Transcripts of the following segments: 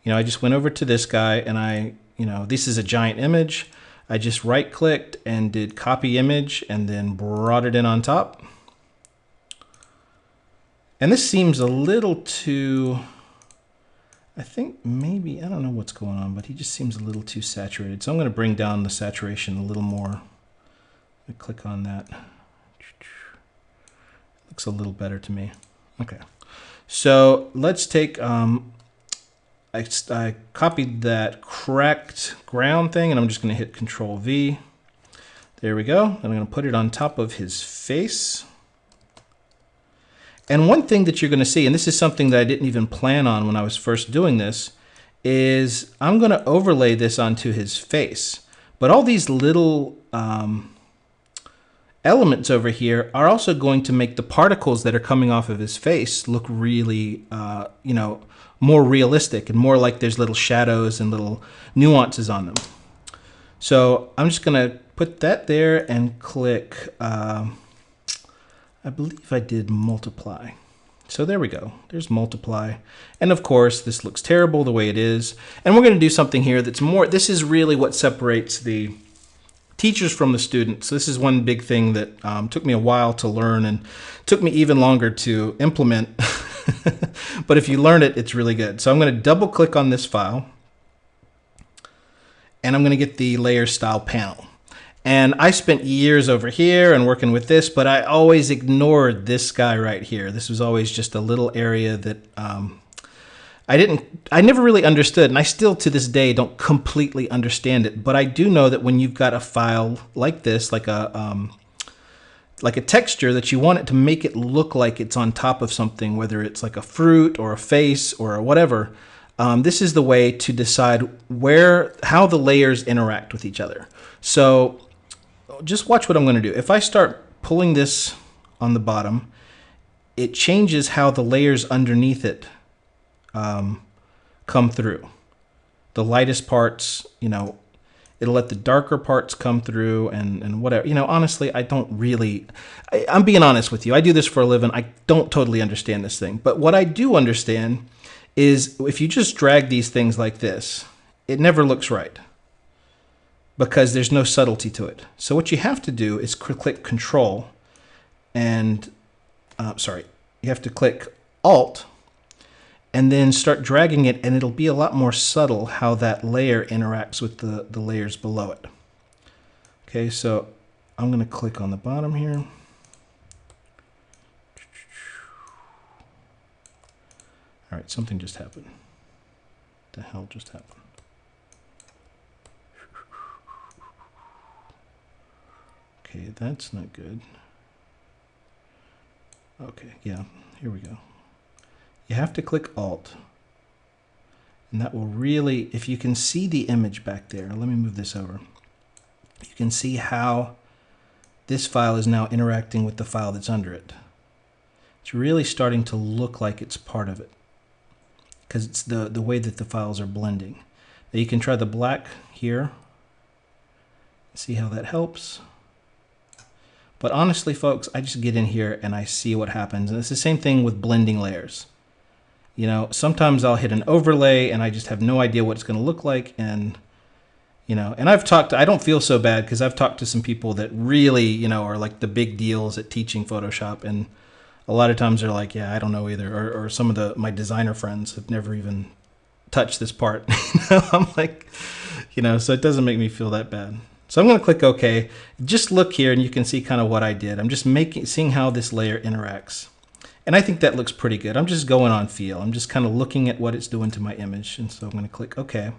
I just went over to this guy and this is a giant image. I just right clicked and did copy image and then brought it in on top. And this seems a little too, I think maybe, I don't know what's going on, but he just seems a little too saturated. So I'm going to bring down the saturation a little more. I click on that. Looks a little better to me. Okay. So let's take, I copied that cracked ground thing and I'm just going to hit Control V. There we go. And I'm going to put it on top of his face. And one thing that you're going to see, and this is something that I didn't even plan on when I was first doing this, is I'm going to overlay this onto his face. But all these little elements over here are also going to make the particles that are coming off of his face look really, more realistic and more like there's little shadows and little nuances on them. So I'm just going to put that there and click, I believe I did multiply. So there we go. There's multiply. And of course, this looks terrible the way it is. And we're going to do something here that's more, this is really what separates the teachers from the students. So this is one big thing that took me a while to learn and took me even longer to implement. But if you learn it, it's really good. So I'm going to double click on this file and I'm going to get the layer style panel. And I spent years over here and working with this, but I always ignored this guy right here. This was always just a little area that I never really understood, and I still to this day don't completely understand it. But I do know that when you've got a file like this, like a texture that you want it to make it look like it's on top of something, whether it's like a fruit or a face or whatever, this is the way to decide how the layers interact with each other. So just watch what I'm going to do. If I start pulling this on the bottom, it changes how the layers underneath it come through. The lightest parts, it'll let the darker parts come through and whatever. Honestly, I'm being honest with you. I do this for a living. I don't totally understand this thing. But what I do understand is if you just drag these things like this, it never looks right, because there's no subtlety to it. So what you have to do is click Control and, you have to click Alt and then start dragging it, and it'll be a lot more subtle how that layer interacts with the layers below it. Okay, so I'm going to click on the bottom here. All right, something just happened. What the hell just happened? Okay, that's not good. Okay, yeah, here we go. You have to click Alt. And that will really, if you can see the image back there, let me move this over. You can see how this file is now interacting with the file that's under it. It's really starting to look like it's part of it, because it's the way that the files are blending. Now you can try the black here. See how that helps. But honestly, folks, I just get in here and I see what happens. And it's the same thing with blending layers. Sometimes I'll hit an overlay and I just have no idea what it's going to look like. And, and I don't feel so bad because I've talked to some people that really, are like the big deals at teaching Photoshop. And a lot of times they're like, yeah, I don't know either. Or some of my designer friends have never even touched this part. I'm like, so it doesn't make me feel that bad. So I'm going to click OK. Just look here and you can see kind of what I did. I'm just seeing how this layer interacts. And I think that looks pretty good. I'm just going on feel. I'm just kind of looking at what it's doing to my image. And so I'm going to click OK.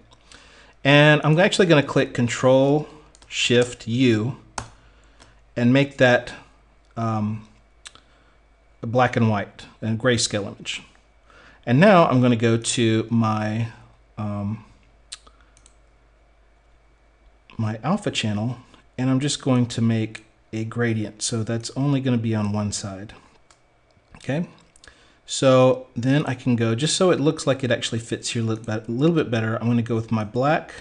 And I'm actually going to click Control Shift U and make that a black and white and grayscale image. And now I'm going to go to my my alpha channel, and I'm just going to make a gradient. So that's only going to be on one side. Okay. So then I can go, just so it looks like it actually fits here a little bit better, I'm going to go with my black,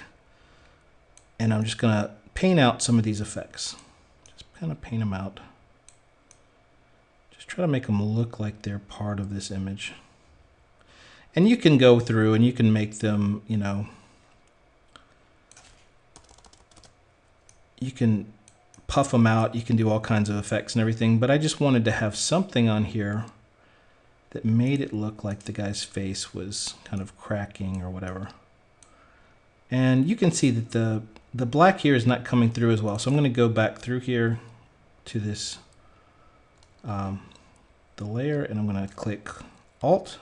and I'm just going to paint out some of these effects. Just kind of paint them out. Just try to make them look like they're part of this image. And you can go through and you can make them, you know, you can puff them out, you can do all kinds of effects and everything, but I just wanted to have something on here that made it look like the guy's face was kind of cracking or whatever. And you can see that the black here is not coming through as well. So I'm going to go back through here to this, the layer, and I'm going to click Alt,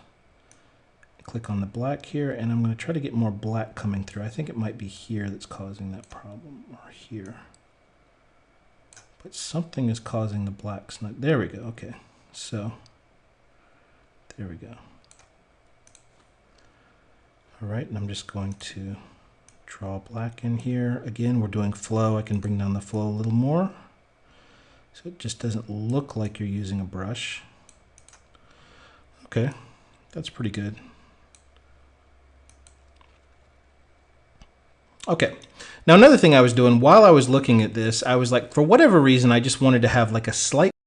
click on the black here, and I'm going to try to get more black coming through. I think it might be here that's causing that problem, or here. But something is causing the blacks not. There we go. Okay, so there we go. All right, and I'm just going to draw black in here. Again, we're doing flow. I can bring down the flow a little more, so it just doesn't look like you're using a brush. Okay, that's pretty good. Okay, now another thing I was doing while I was looking at this, I was like, for whatever reason, I just wanted to have like a slight